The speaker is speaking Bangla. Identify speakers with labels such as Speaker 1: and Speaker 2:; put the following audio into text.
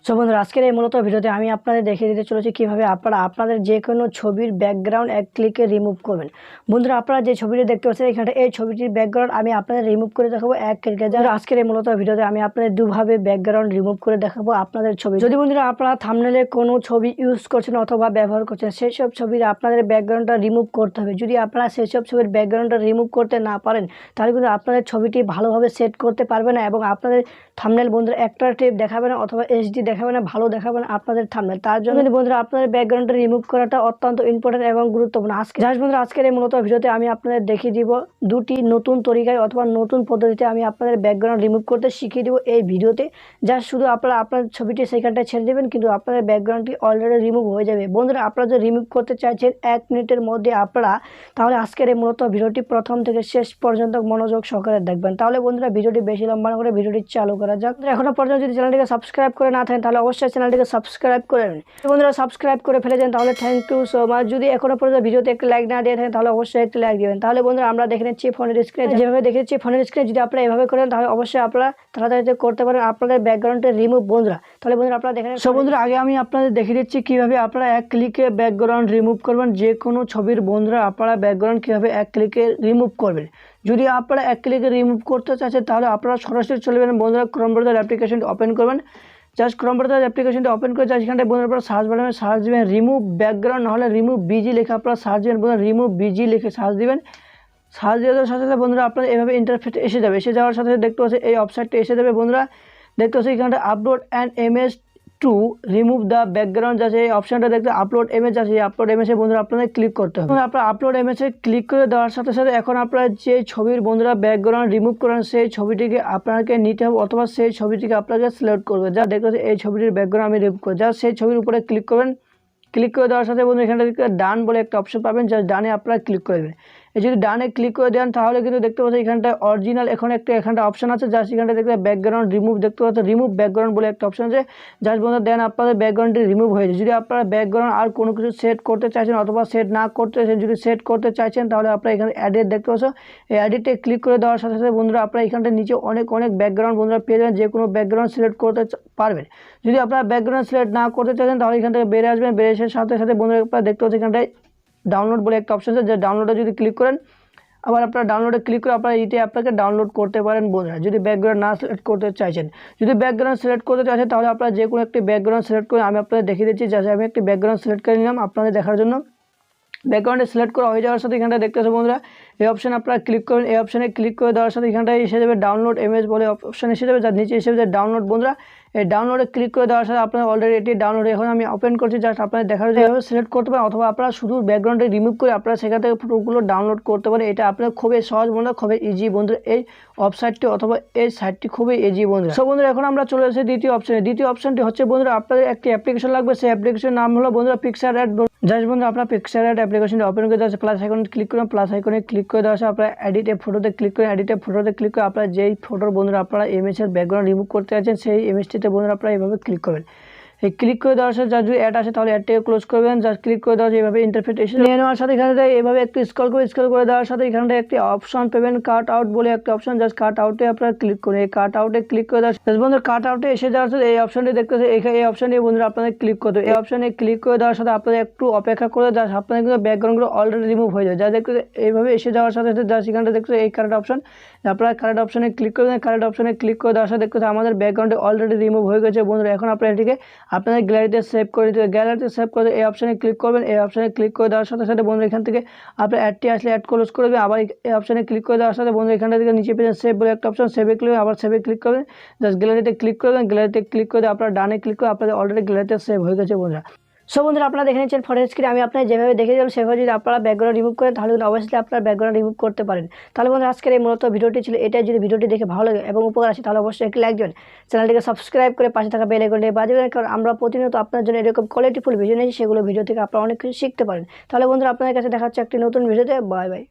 Speaker 1: সো বন্ধুরা আজকের এই মূলত ভিডিওতে আমি আপনাদের দেখিয়ে দিতে চলেছি কিভাবে আপনারা আপনাদের যে কোনো ছবির ব্যাকগ্রাউন্ড এক ক্লিকে রিমুভ করবেন। বন্ধুরা আপনারা যে ছবিটি দেখতে পাচ্ছেন এখানে এই ছবিটির ব্যাকগ্রাউন্ড আমি আপনাদের রিমুভ করে দেখাবো এক ক্লিকে। যারা আজকের এই মূলত ভিডিওতে আমি আপনাদের দুভাবে ব্যাকগ্রাউন্ড রিমুভ করে দেখাবো আপনাদের ছবি। যদি বন্ধুরা আপনারা থাম্বনেলে কোনো ছবি ইউজ করছেন অথবা ব্যবহার করছেন সেই সব ছবির আপনাদের ব্যাকগ্রাউন্ডটা রিমুভ করতে হবে। যদি আপনারা সেই সব ছবির ব্যাকগ্রাউন্ডটা রিমুভ করতে না পারেন তাহলে কিন্তু আপনাদের ছবিটি ভালোভাবে সেট করতে পারবে না এবং আপনাদের থাম্বনেল বন্ধুরা অ্যাট্রাকটিভ দেখাবে না অথবা এইচডি দেখাবে না, ভালো দেখাবে না আপনাদের থাম্বনেল। তার জন্য বন্ধুরা আপনাদের ব্যাকগ্রাউন্ডটা রিমুভ করাটা অত্যন্ত ইম্পর্টেন্ট এবং গুরুত্বপূর্ণ। বন্ধুরা আজকের এই মূলত ভিডিওতে আমি আপনাদের দেখিয়ে দিব দুটি নতুন তরিকায় অথবা নতুন পদ্ধতিতে আমি আপনাদের ব্যাকগ্রাউন্ড রিমুভ করতে শিখিয়ে দিব এই ভিডিওতে। যা শুধু আপনারা আপনার ছবিটি সেখানটায় ছেড়ে দেবেন কিন্তু আপনাদের ব্যাকগ্রাউন্ডটি অলরেডি রিমুভ হয়ে যাবে। বন্ধুরা আপনারা যদি রিমুভ করতে চাইছেন 1 মিনিটের মধ্যে আপনারা, তাহলে আজকের এই মূলত ভিডিওটি প্রথম থেকে শেষ পর্যন্ত মনোযোগ সহকারে দেখবেন। তাহলে বন্ধুরা ভিডিওটি বেশি লম্বা না করে ভিডিওটি চালু করা যাক। এখনো পর্যন্ত যদি চ্যানেলটিকে সাবস্ক্রাইব করে না থাকেন তাহলে অবশ্যই চ্যানেলটিকে সাবস্ক্রাইব করে নেবেন। বন্ধুরা সাবস্ক্রাইব করে ফেলেছেন তাহলে থ্যাংক ইউ সো মাচ। যদি এখনো পর্যন্ত ভিডিওতে একটি লাইক না দিয়ে থাকেন তাহলে অবশ্যই একটি লাইক দিবেন। তাহলে বন্ধুরা আমরা দেখে নিচ্ছি ফোনের স্ক্রিনে, যেভাবে দেখেছি ফোনের স্ক্রিনে যদি আপনারা এভাবে করেন তাহলে অবশ্যই আপনারা তাড়াতাড়ি করতে পারেন আপনাদের ব্যাকগ্রাউন্ডের রিমুভ। বন্ধুরা তাহলে বন্ধুরা আপনারা দেখেন। সো বন্ধুরা আগে আমি আপনাদের দেখিয়ে দিচ্ছি কিভাবে আপনারা এক ক্লিকে ব্যাকগ্রাউন্ড রিমুভ করবেন। যে কোনো ছবির বন্ধুরা আপনারা ব্যাকগ্রাউন্ড কিভাবে এক ক্লিকে রিমুভ করবেন। যদি আপনারা এক ক্লিকে রিমুভ করতে চাচ্ছেন তাহলে আপনারা সরাসরি চলে যাবেন বন্ধুরা ক্রোম ব্রাউজার অ্যাপ্লিকেশনটি ওপেন করবেন। জাস্ট ক্রোম ব্রাউজার অ্যাপ্লিকেশনটি ওপেন করে জাস্ট এখানটায় বন্ধুরা আপনারা সার্চ বাটনে সার্চ দিবেন রিমুভ ব্যাকগ্রাউন্ড, নাহলে রিমুভ বিজি লিখে আপনারা সার্চ দিবেন। বন্ধুরা রিমুভ বিজি লিখে সার্চ দিবেন। সার্চ দেওয়ার সাথে সাথে বন্ধুরা আপনারা এভাবে ইন্টারফেস এসে যাবে। এসে যাওয়ার সাথে সাথে দেখতে পাচ্ছেন এই ওয়েবসাইটটি এসে যাবে। বন্ধুরা দেখতে পাচ্ছেন এখানটা upload and image to remove the background যাচ্ছে এই অপশনটা দেখতে আপলোড ইমেজ আছে। এই আপলোড ইমেজে বন্ধুরা আপনাদের ক্লিক করতে হবে। আপনারা আপলোড ইমেজে ক্লিক করে দেওয়ার সাথে সাথে এখন আপনারা যে ছবির বন্ধুরা ব্যাকগ্রাউন্ড রিমুভ করেন সেই ছবিটিকে আপনাকে নিতে হবে অথবা সেই ছবিটিকে আপনাকে সিলেক্ট করবে। যা দেখতে পাচ্ছেন এই ছবিটির ব্যাকগ্রাউন্ড আমি রিমুভ করি, যা সেই ছবির উপরে ক্লিক করবেন। ক্লিক করে দেওয়ার সাথে বন্ধুরা এখানটা ডান বলে একটা অপশন পাবেন, জাস্ট ডানে আপনারা ক্লিক করে দেবেন। এই যদি ডানে ক্লিক করে দেন তাহলে কিন্তু দেখতে পাচ্ছেন এখানটায় অরিজিনাল এখন এখানটা অপশন আছে, জাস্ট এখানটা দেখতে ব্যাকগ্রাউন্ড রিমুভ দেখতে পাচ্ছেন রিমুভ ব্যাকগ্রাউন্ড বলে একটা অপশন আছে। জাস্ট বন্ধুরা দেন আপনাদের ব্যাকগ্রাউন্ডটি রিমুভ হয়ে যায়। যদি আপনারা ব্যাকগ্রাউন্ড আর কোনো কিছু সেট করতে চাইছেন অথবা সেট না করতে চাইছেন, যদি সেট করতে চাইছেন তাহলে আপনারা এখানে এডিট দেখতে পাচ্ছেন। এই এডিটে ক্লিক করে দেওয়ার সাথে সাথে বন্ধুরা আপনারা এখানটা নিচে অনেক ব্যাকগ্রাউন্ড বন্ধুরা পেয়ে যাবেন, যে কোনো ব্যাকগ্রাউন্ড সিলেক্ট করতে পারবেন। যদি আপনারা ব্যাকগ্রাউন্ড সিলেক্ট না করতে চাইছেন তাহলে এখান থেকে বেরিয়ে আসবেন। বেরিয়ে আসার সাথে সাথে বন্ধুরা আপনারা দেখতে পাচ্ছেন এখানটায় ডাউনলোড বলে একটা অপশন আছে, যে ডাউনলোডে যদি ক্লিক করেন আবার আপনারা ডাউনলোডে ক্লিক করে আপনারা এটি আপনাকে ডাউনলোড করতে পারেন। বন্ধুরা যদি ব্যাকগ্রাউন্ড না সিলেক্ট করতে চাইছেন, যদি ব্যাকগ্রাউন্ড সিলেক্ট করতে চাইছেন তাহলে আপনারা যে কোনো একটি ব্যাকগ্রাউন্ড সিলেক্ট করে আমি আপনাদের দেখিয়ে দিচ্ছি। যাতে আমি একটি ব্যাকগ্রাউন্ড সিলেক্ট করে নিলাম আপনাদের দেখার জন্য। ব্যাকগ্রাউন্ডে সিলেক্ট করা হয়ে যাওয়ার সাথে এখানটা দেখতে পাচ্ছেন বন্ধুরা এই অপশন আপনারা ক্লিক করেন। এই অপশনে ক্লিক করে দেওয়ার সাথে এখানটায় এসে যাবে ডাউনলোড ইমেজ বলে অপশন এসে যাবে, যার নিচে এসে যাবে ডাউনলোড। বন্ধুরা এই ডাউনলোডে ক্লিক করে দেওয়ার সাথে আপনারা অলরেডি এটি ডাউনলোড এখন আমি ওপেন করছি, জাস্ট আপনারা দেখার জন্য এভাবে সিলেক্ট করতে পারেন অথবা আপনারা শুধু ব্যাকগ্রাউন্ডে রিমুভ করে আপনারা সেখান থেকে ফটোগুলো ডাউনলোড করতে পারেন। এটা আপনার খুবই সহজ বন্ধুরা, খুবই ইজি বন্ধুরা। এই ওয়েবসাইটটি অথবা এই সাইটটি খুবই ইজি বন্ধুরা। সো বন্ধুরা এখন আমরা চলে এসেছি দ্বিতীয় অপশনে। দ্বিতীয় অপশনটি হচ্ছে বন্ধুরা আপনাদের একটি অ্যাপ্লিকেশন লাগবে, সেই অ্যাপ্লিকেশনের নাম হলো বন্ধুরা পিক্সার্ট। জাস্ট বন্ধুরা আপনার পিক্সার্ট অ্যাপ্লিকেশনটি ওপেন করে দেওয়া প্লাস আইকনে ক্লিক করুন। প্লাস আইকনে ক্লিক করে দেওয়া আপনারা এডিট এ ফটোতে ক্লিক করেন। এডিট এ ফটোতে ক্লিক করে আপনারা যেই ফটোর বন্ধুরা আপনারা ইমেজের ব্যাকগ্রাউন্ড রিমুভ করতে চাইছেন সেই ইমেজটিতে বন্ধুরা আপনারা এইভাবে ক্লিক করবেন। এই ক্লিক করে দেওয়ার সাথে যদি অ্যাড আসে তাহলে অ্যাডটাকে ক্লোজ করবেন। জাস্ট ক্লিক করে দেওয়ার এইভাবে ইন্টারফেস এসে নিয়ে নেওয়ার সাথে এখানে এইভাবে একটু স্ক্রল করে দেওয়ার সাথে এখানে একটি অপশন পাবেন কাট আউট বলে একটা অপশন। জাস্ট কাট আউটে আপনারা ক্লিক করুন। এই কাট আউটে ক্লিক করে দেওয়ার সাথে বন্ধুরা কাট আউটে এসে যাওয়ার সাথে এই অপশনটি দেখতে পাচ্ছেন, এই অপশনে বন্ধুরা আপনাদের ক্লিক করতে হবে। এই অপশনে ক্লিক করে দেওয়ার সাথে আপনাদের একটু অপেক্ষা করে জাস্ট আপনাদের কিন্তু ব্যাকগ্রাউন্ডগুলো অলরেডি রিমুভ হয়ে যায়। যা দেখতে এইভাবে এসে যাওয়ার সাথে সাথে জাস্ট এখানটা দেখতে এই কারেন্ট অপশন, আপনারা কারেন্ট অপশনে ক্লিক করবেন। কারেন্ট অপশনে ক্লিক করে দেওয়ার সাথে দেখতে আমাদের ব্যাকগ্রাউন্ডে অলরেডি রিমুভ হয়ে গেছে বন্ধুরা। এখন আপনারা এটিকে আপনাদের গ্যালারিতে সেভ করে দিতে, গ্যালারিতে সেভ করে এই অপশনে ক্লিক করবেন। এই অপশনে ক্লিক করে দেওয়ার সাথে সাথে বন্ধুরা এখান থেকে আপনার অ্যাডটি আসলে অ্যাড ক্লোজ করে দেবেন। আবার এই অপশনে ক্লিক করে দেওয়ার সাথে বন্ধুরা এখানটা থেকে নিচে পেয়ে সেভ বলে একটা অপশন, সেভে ক্লিক আবার সেভে ক্লিক করবেন। জাস্ট গ্যালারিতে ক্লিক করবেন। গ্যালারিতে ক্লিক করে আপনারা ডানে ক্লিক করে আপনাদের অলরেডি গ্যালারিতে সেভ হয়ে গেছে বন্ধুরা। সো বন্ধুরা আপনারা দেখে নিচ্ছেন ফটোর স্ক্রিনে আমি আপনাদের যেভাবে দেখে দিলাম সেভাবে যদি আপনারা ব্যাকগ্রাউন্ড রিমুভ করেন তাহলে কিন্তু অবশ্যই আপনারা ব্যাকগ্রাউন্ড রিমুভ করতে পারেন। তাহলে বন্ধুরা আজকের এই মূলত ভিডিওটি ছিল এটাই। যদি ভিডিওটি দেখে ভালো লাগে এবং উপকার আসে তাহলে অবশ্যই একটি লাইক দেবেন, চ্যানেলটিকে সাবস্ক্রাইব করে পাশে থাকা বেল আইকনটি বাজিয়ে রাখুন, কারণ আমরা প্রতিনিয়ত আপনার জন্য এরকম কোয়ালিটিফুল ভিডিও নিয়েছি, সেগুলো ভিডিও থেকে আপনারা অনেক কিছু শিখতে পারেন। তাহলে বন্ধুরা আপনাদের কাছে দেখা হচ্ছে একটি নতুন ভিডিওতে। Bye bye.